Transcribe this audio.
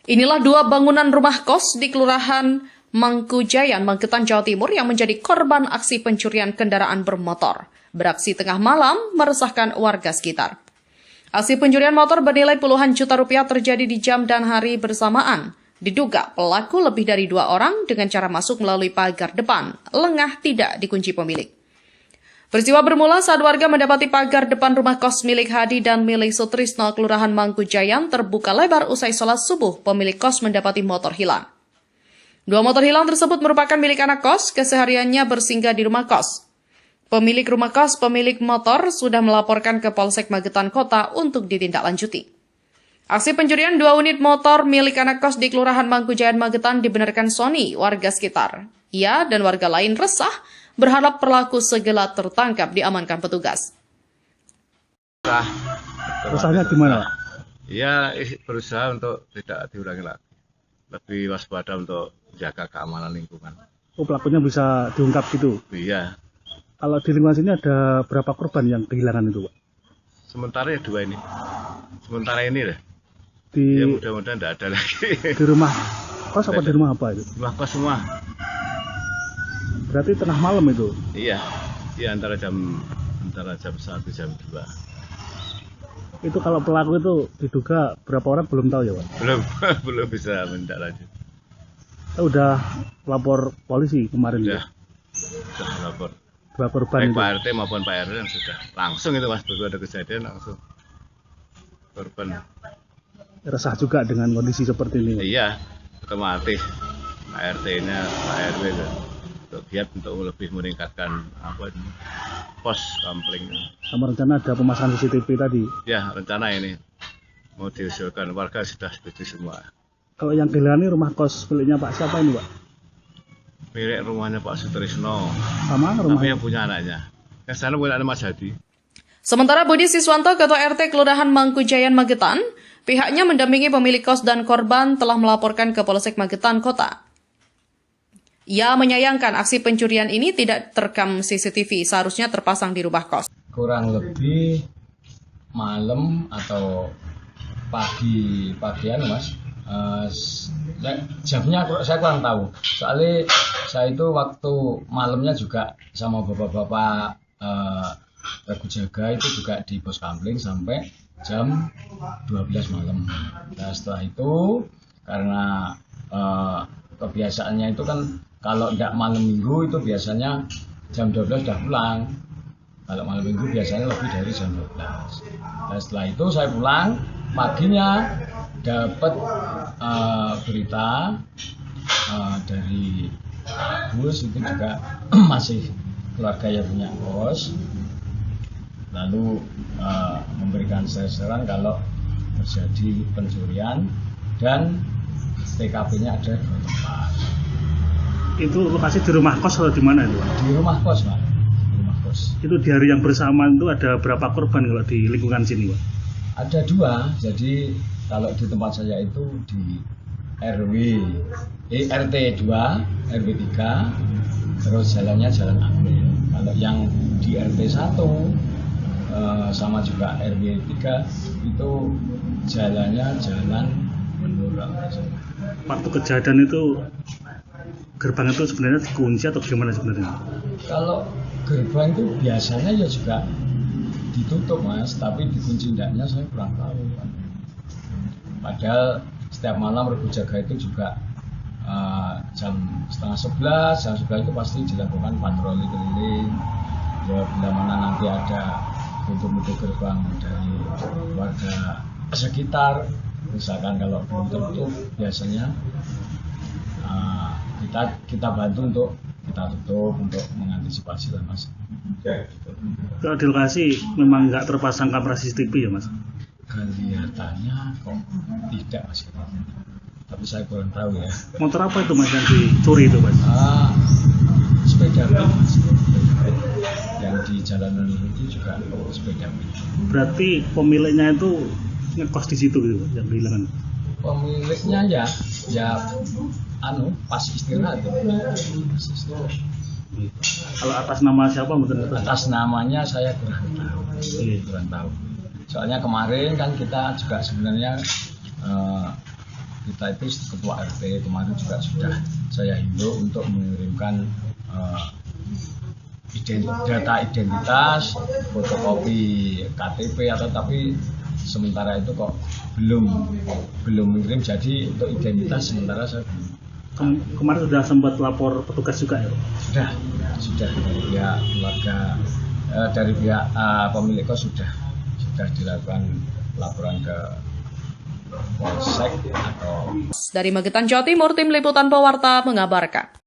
Inilah dua bangunan rumah kos di Kelurahan Mangkujayan, Magetan, Jawa Timur yang menjadi korban aksi pencurian kendaraan bermotor. Beraksi tengah malam meresahkan warga sekitar. Aksi pencurian motor bernilai puluhan juta rupiah terjadi di jam dan hari bersamaan. Diduga pelaku lebih dari 2 orang dengan cara masuk melalui pagar depan, lengah tidak dikunci pemilik. Peristiwa bermula saat warga mendapati pagar depan rumah kos milik Hadi dan milik Sutrisno Kelurahan Mangkujayan terbuka lebar usai sholat subuh. Pemilik kos mendapati motor hilang. 2 motor hilang tersebut merupakan milik anak kos, kesehariannya bersinggah di rumah kos. Pemilik rumah kos, pemilik motor sudah melaporkan ke Polsek Magetan Kota untuk ditindaklanjuti. Aksi pencurian 2 unit motor milik anak kos di Kelurahan Mangkujayan Magetan dibenarkan Sony, warga sekitar. Ia dan warga lain resah, berharap pelaku segera tertangkap diamankan petugas. Resahnya gimana? Ya, berusaha untuk tidak diulangi lagi. Lebih waspada untuk jaga keamanan lingkungan. Oh, pelakunya bisa diungkap gitu? Iya. Kalau di lingkungan sini ada berapa korban yang kehilangan itu, Pak? Sementara ya 2 ini. Sementara ini deh. Di, ya mudah-mudahan tidak ada lagi. di rumah kos apa di rumah apa itu? Rumah kos semua. Berarti tengah malam itu? Iya. Iya, antara jam 1 jam 2. Itu kalau pelaku itu diduga berapa orang belum tahu ya, Pak? Belum bisa menindaklanjuti. Udah lapor polisi kemarin Sudah. ya? Sudah lapor. 2 korban Baik itu. Pak RT maupun Pak RW yang sudah langsung itu Mas, begitu ada kejadian langsung korban. Resah juga dengan kondisi seperti ini, Pak? Iya, otomatis Pak RT-nya, Pak RW itu untuk giat untuk lebih meningkatkan pos kampling. Sama rencana ada pemasangan CCTV tadi. Ya, rencana ini mau diusulkan, warga sudah setuju semua. Kalau yang kehilangan ini rumah kos miliknya Pak siapa ini, Pak? Milik rumahnya Pak Sutrisno, Sama tapi rumahnya? yang punya anaknya. Yang sana punya anak Mas Hadi. Sementara Budi Siswanto, Ketua RT Kelurahan Mangkujayan Magetan, pihaknya mendampingi pemilik kos dan korban telah melaporkan ke Polsek Magetan Kota. Ia menyayangkan aksi pencurian ini tidak terekam CCTV, seharusnya terpasang di rumah kos. Kurang lebih malam atau pagian Mas, jamnya saya kurang tahu. Soalnya saya itu waktu malamnya juga sama bapak-bapak Regu Jaga itu juga di pos kampling sampai jam 12 malam. Nah, setelah itu karena kebiasaannya itu kan kalau tidak malam minggu itu biasanya jam 12 sudah pulang. Kalau malam minggu biasanya lebih dari jam 12. Nah, setelah itu saya pulang, paginya dapat berita dari bus itu juga masih keluarga yang punya kos. Lalu memberikan saran kalau terjadi pencurian dan TKP-nya ada 2 tempat. Itu lokasi di rumah kos atau di mana itu, Pak? Di rumah kos, Pak. Di rumah kos. Itu di hari yang bersamaan itu ada berapa korban kalau di lingkungan sini, Pak? Ada 2, jadi kalau di tempat saya itu di RT 2, RW 3, terus jalannya jalan Ambil. Kalau yang di RT 1 sama juga RW 3 itu jalannya jalan menurun. Waktu kejadian itu gerbang itu sebenarnya dikunci atau gimana sebenarnya? Kalau gerbang itu biasanya ya juga ditutup Mas, tapi dikunci enggaknya saya kurang tahu. Padahal setiap malam Regu Jaga itu juga jam 10:30, jam 11 itu pasti dilakukan patroli keliling. Ya bila mana nanti ada pintu-pintu gerbang dari warga sekitar, misalkan kalau belum tutup biasanya kita bantu untuk kita tutup untuk mengantisipasi lah Mas. Kalau di lokasi memang nggak terpasang kamera CCTV ya Mas? Kelihatannya kok tidak Mas. Tapi saya kurang tahu ya. Motor apa itu Mas yang dicuri itu Mas? Sepeda Mas. Yang di jalanan itu juga sepeda. Berarti pemiliknya itu ngekos di situ gitu yang kehilangan? Pemiliknya ya pas istirahat. Kalau atas nama siapa betul? Atas namanya saya kurang tahu. Soalnya kemarin kan kita juga sebenarnya kita itu ketua RT kemarin juga sudah saya himbau untuk mengirimkan data identitas, fotokopi KTP atau tapi sementara itu kok belum mengirim, jadi untuk identitas sementara saya Kemarin sudah sempat lapor petugas juga ya? Sudah dari pihak keluarga, dari pihak pemilik kos sudah dilakukan laporan ke Polsek atau. Dari Magetan, Jawa Timur, Tim Liputan Pewarta mengabarkan.